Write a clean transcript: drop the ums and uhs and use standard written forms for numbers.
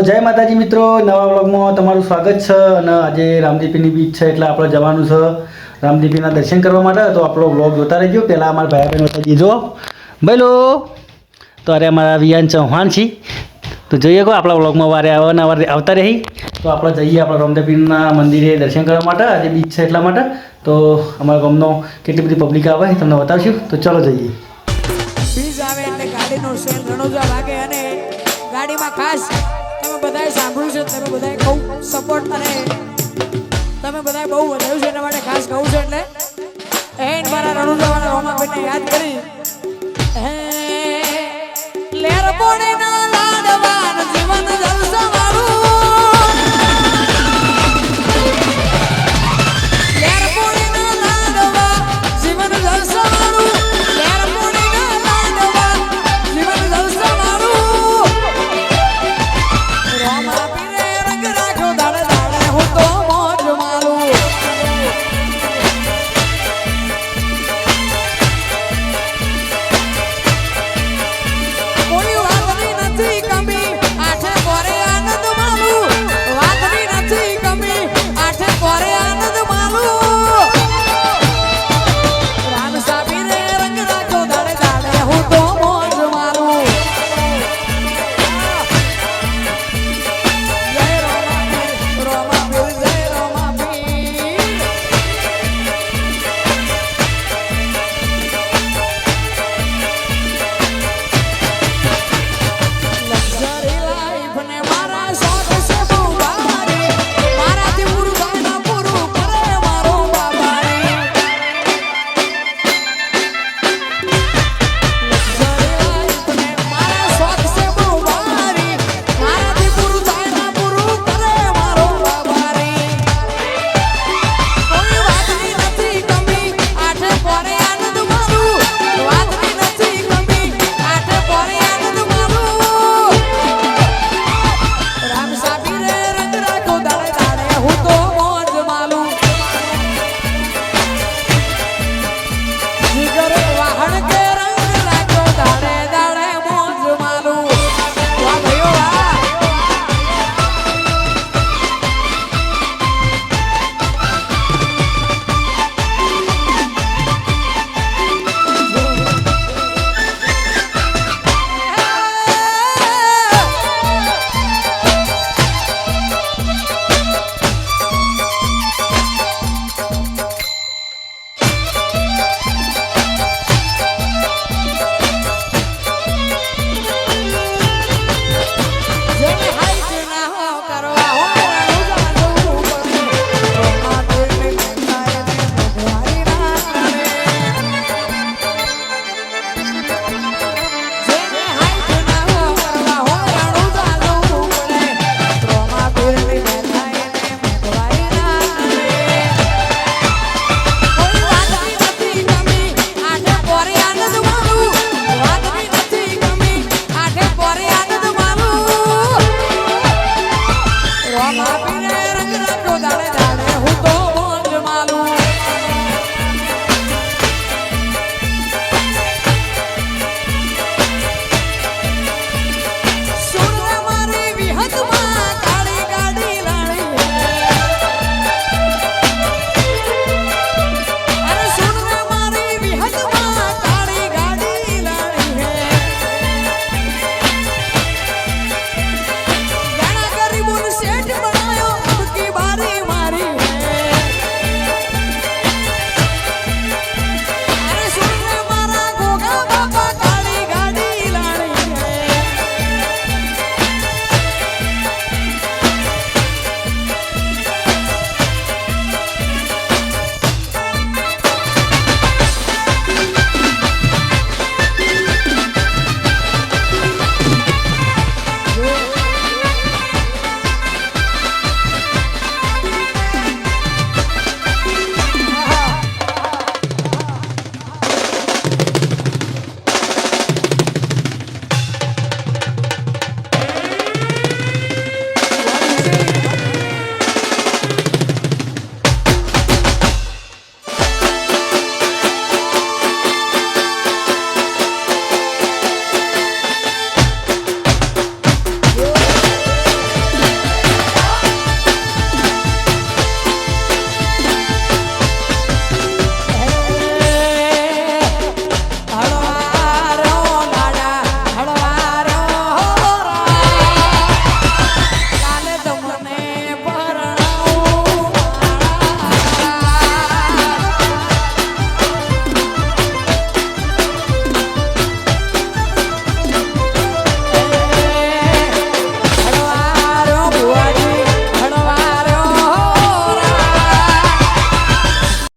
જય માતાજી મિત્રો, નવા વ્લોગમાં તમારું સ્વાગત છે. અને આજે રામદીપીની બીચ છે એટલે આપણે જવાનું છે રામદીપીના દર્શન કરવા માટે. તો આપણો વ્લોગ જોતા રહેજો. પહેલાં અમારા ભાઈ બહેન માતાજી જો બોલો. તો અરે અમારા વિયાન ચૌહાણ છે. તો જોઈએ કહો આપણા વ્લોગમાં વારે અવારનવાર આવતા રહી. તો આપણે જઈએ આપણા રામદીપીના મંદિરે દર્શન કરવા માટે. આજે બીચ છે એટલા માટે. તો અમારા ગામનો કેટલી બધી પબ્લિક આવે તમને બતાવશું. તો ચલો જઈએ. બીજ આવે એટલે ગાડીનો સેલ રણોજા વાગે અને ગાડીમાં ખાસ તમે બધાએ સાંભળ્યું છે, તમે બધાએ બહુ સપોર્ટ અને તમે બધાએ બહુ વધાર્યું છે, એના માટે ખાસ કહું છું. એટલે એન મારા રણોજાવાળા હોમાબેનને યાદ કરી